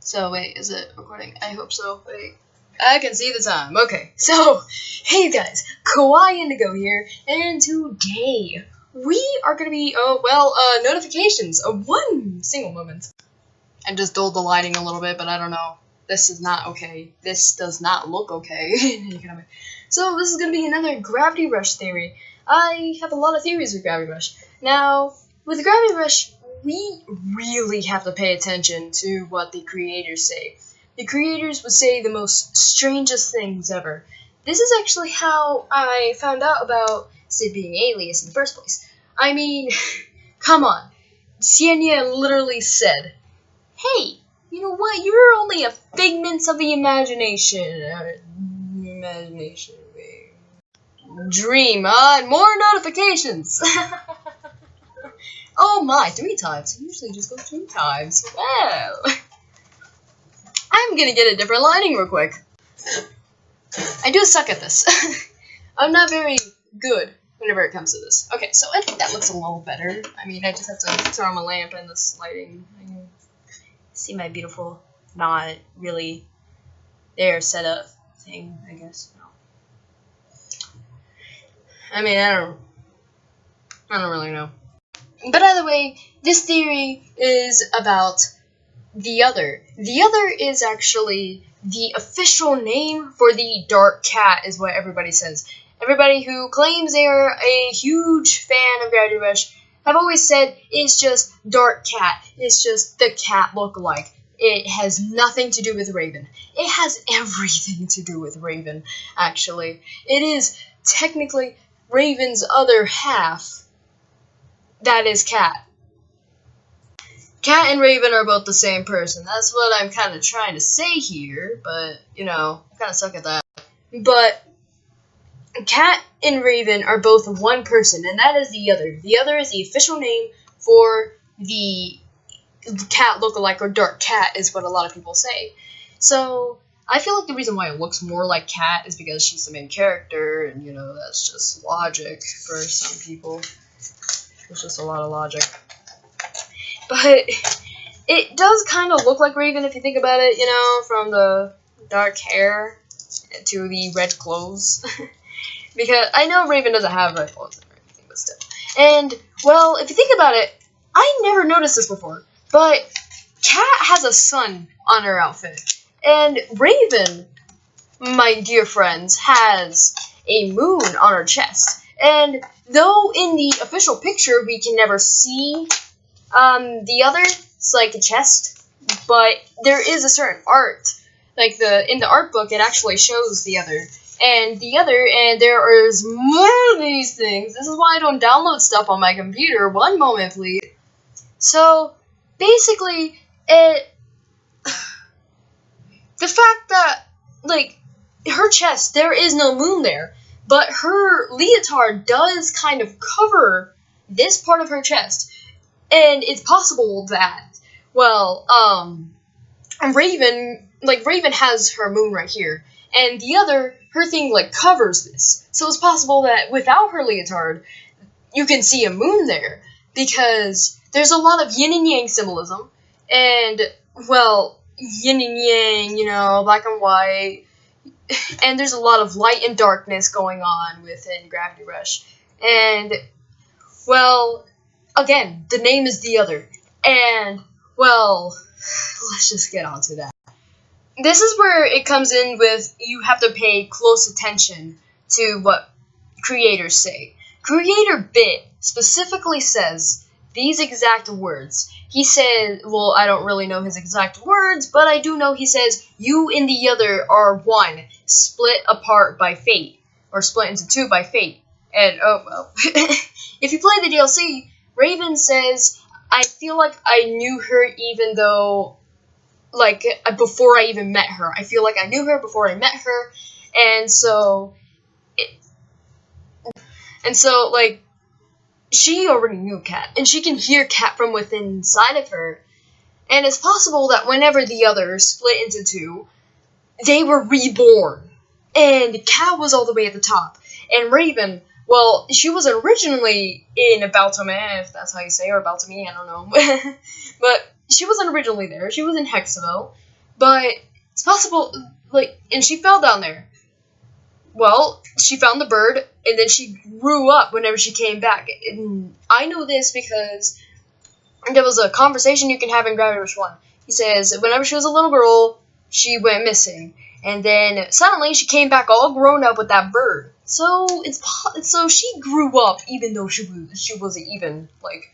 So, wait, is it recording? I hope so. Wait. I can see the time. Okay, so, hey you guys, Kawaii Indigo here, and today we are gonna be, notifications of one single moment. I just dulled the lighting a little bit, but I don't know. This is not okay. This does not look okay. So, this is gonna be another Gravity Rush theory. I have a lot of theories with Gravity Rush. Now, with Gravity Rush, we really have to pay attention to what the creators say. The creators would say the most strangest things ever. This is actually how I found out about Sid being Alias in the first place. I mean, come on. Xianya literally said, "Hey, you know what? You're only a figment of the imagination. Dream, more notifications." Oh my, 3 times. I usually just go 2 times. Well, I'm gonna get a different lighting real quick. I do suck at this. I'm not very good whenever it comes to this. Okay, so I think that looks a little better. I mean, I just have to turn on my lamp and this lighting. See my beautiful, not really there setup thing, I guess. No. I mean, I don't really know. But either way, this theory is about the Other. The Other is actually the official name for the Dark Cat, is what everybody says. Everybody who claims they are a huge fan of Gravity Rush have always said it's just Dark Cat. It's just the cat lookalike. It has nothing to do with Raven. It has everything to do with Raven, actually. It is technically Raven's other half. That is Cat. Cat and Raven are both the same person. That's what I'm kind of trying to say here, but, you know, I kind of suck at that. But Cat and Raven are both one person, and that is the Other. The Other is the official name for the cat lookalike, or Dark Cat, is what a lot of people say. So, I feel like the reason why it looks more like Cat is because she's the main character, and, you know, that's just logic for some people. It's just a lot of logic. But it does kind of look like Raven if you think about it, you know, from the dark hair to the red clothes. Because I know Raven doesn't have red clothes or anything, but still. And, well, if you think about it, I never noticed this before, but Cat has a sun on her outfit. And Raven, my dear friends, has a moon on her chest. And though in the official picture we can never see the Other, it's like a chest, but there is a certain art. Like in the art book, it actually shows the Other. And the Other, and there is more of these things. This is why I don't download stuff on my computer. One moment, please. So, basically, the fact that, like, her chest, there is no moon there. But her leotard does kind of cover this part of her chest. And it's possible that, well, Raven has her moon right here. And the Other, her thing, like, covers this. So it's possible that without her leotard, you can see a moon there. Because there's a lot of yin and yang symbolism. And, well, yin and yang, you know, black and white. And there's a lot of light and darkness going on within Gravity Rush. And, well, again, the name is the Other. And, well, let's just get on to that. This is where it comes in with you have to pay close attention to what creators say. Creator Bit specifically says these exact words. He said, well, I don't really know his exact words, but I do know he says, "You and the Other are one, split apart by fate," or split into 2 by fate. And, oh, well. If you play the DLC, Raven says, "I feel like I knew her even though, like, before I even met her. I feel like I knew her before I met her, and so, like, she already knew Cat, and she can hear Cat from within inside of her, and it's possible that whenever the Others split into 2, they were reborn, and Cat was all the way at the top, and Raven, well, she was originally in Baltome, if that's how you say, or Baltome, I don't know, but she wasn't originally there, she was in Hexaville, but it's possible, like, and she fell down there. Well, she found the bird, and then she grew up whenever she came back. And I know this because there was a conversation you can have in Gravity Rush 1. He says, whenever she was a little girl, she went missing. And then suddenly she came back all grown up with that bird. So so she grew up even though she wasn't even, like,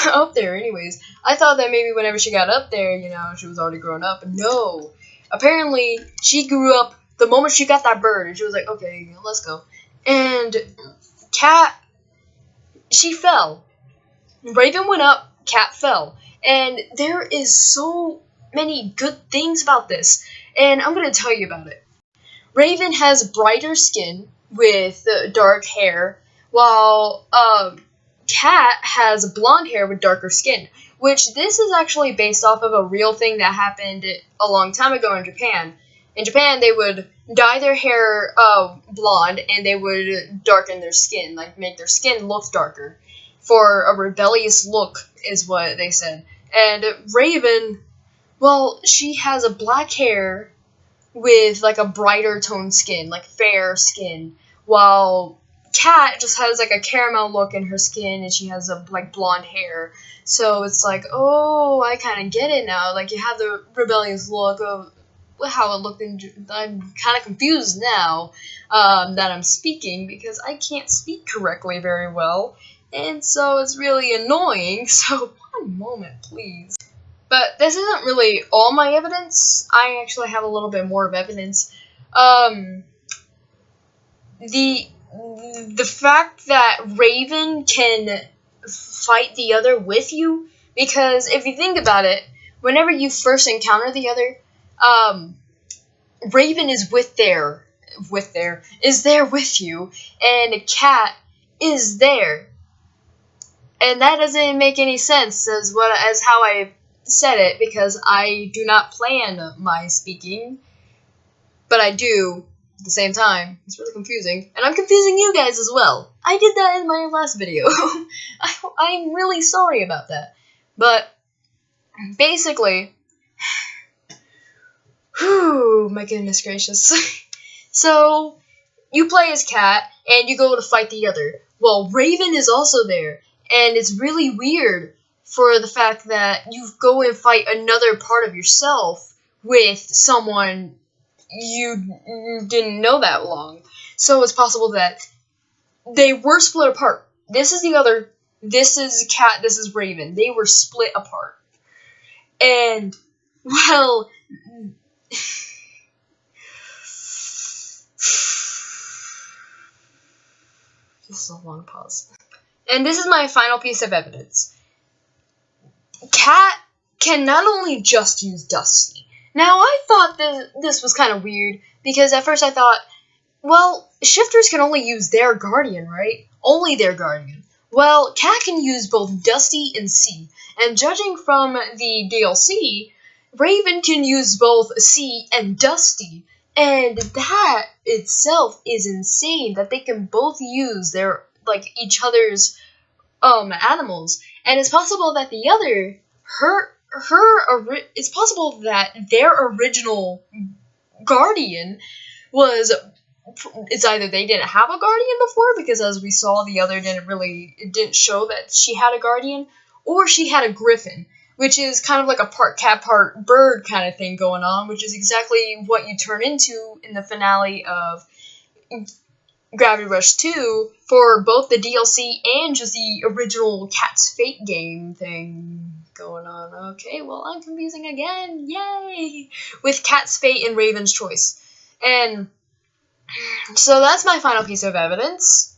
up there anyways. I thought that maybe whenever she got up there, you know, she was already grown up. But no. Apparently, she grew up the moment she got that bird, and she was like, okay, let's go. And Cat, she fell. Raven went up, Cat fell. And there is so many good things about this, and I'm going to tell you about it. Raven has brighter skin with dark hair, while Cat has blonde hair with darker skin, which this is actually based off of a real thing that happened a long time ago in Japan. In Japan, they would dye their hair blonde, and they would darken their skin, like make their skin look darker, for a rebellious look, is what they said. And Raven, well, she has a black hair with like a brighter toned skin, like fair skin, while Cat just has like a caramel look in her skin, and she has a like blonde hair. So it's like, oh, I kind of get it now. Like, you have the rebellious look of how it looked in. I'm kind of confused now that I'm speaking, because I can't speak correctly very well, and so it's really annoying. So one moment, please. But this isn't really all my evidence. I actually have a little bit more of evidence. The fact that Raven can fight the other with you, because if you think about it, whenever you first encounter the other, Raven is there with you, and Cat is there, and that doesn't make any sense as how I said it, because I do not plan my speaking, but I do at the same time. It's really confusing, and I'm confusing you guys as well. I did that in my last video. I'm really sorry about that, but basically, whew, my goodness gracious. So, you play as Cat, and you go to fight the other. Well, Raven is also there, and it's really weird for the fact that you go and fight another part of yourself with someone you didn't know that long. So it's possible that they were split apart. This is the other, this is Cat, this is Raven. They were split apart. And, well, this is a long pause. And this is my final piece of evidence. Cat can not only just use Dusty. Now, I thought this was kind of weird, because at first I thought, well, shifters can only use their Guardian, right? Only their Guardian. Well, Cat can use both Dusty and C, and judging from the DLC, Raven can use both C and Dusty, and that itself is insane, that they can both use their, like, each other's animals. And it's possible that the other, it's possible that their original Guardian was, it's either they didn't have a Guardian before, because as we saw, the other it didn't show that she had a Guardian, or she had a Griffin, which is kind of like a part cat, part bird kind of thing going on, which is exactly what you turn into in the finale of Gravity Rush 2 for both the DLC and just the original Cat's Fate game thing going on. Okay, well, I'm confusing again. Yay! With Cat's Fate and Raven's Choice. And so that's my final piece of evidence.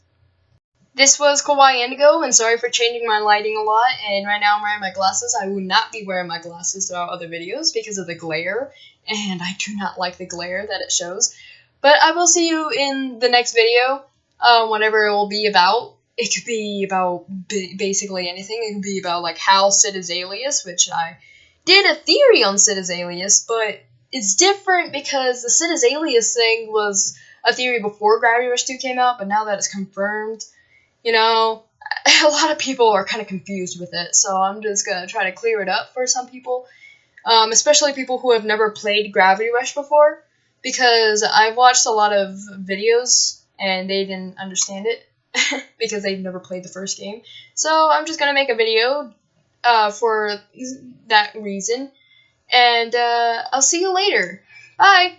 This was Kawaii Indigo, and sorry for changing my lighting a lot, and right now I'm wearing my glasses. I will not be wearing my glasses throughout other videos because of the glare, and I do not like the glare that it shows. But I will see you in the next video, whatever it will be about. It could be about basically anything. It could be about, like, how Cid is Alias, which I did a theory on Cid is Alias, but it's different because the Cid is Alias thing was a theory before Gravity Rush 2 came out, but now that it's confirmed, you know, a lot of people are kind of confused with it, so I'm just going to try to clear it up for some people. especially people who have never played Gravity Rush before, because I've watched a lot of videos and they didn't understand it because they've never played the first game. So I'm just gonna make a video for that reason, and I'll see you later. Bye!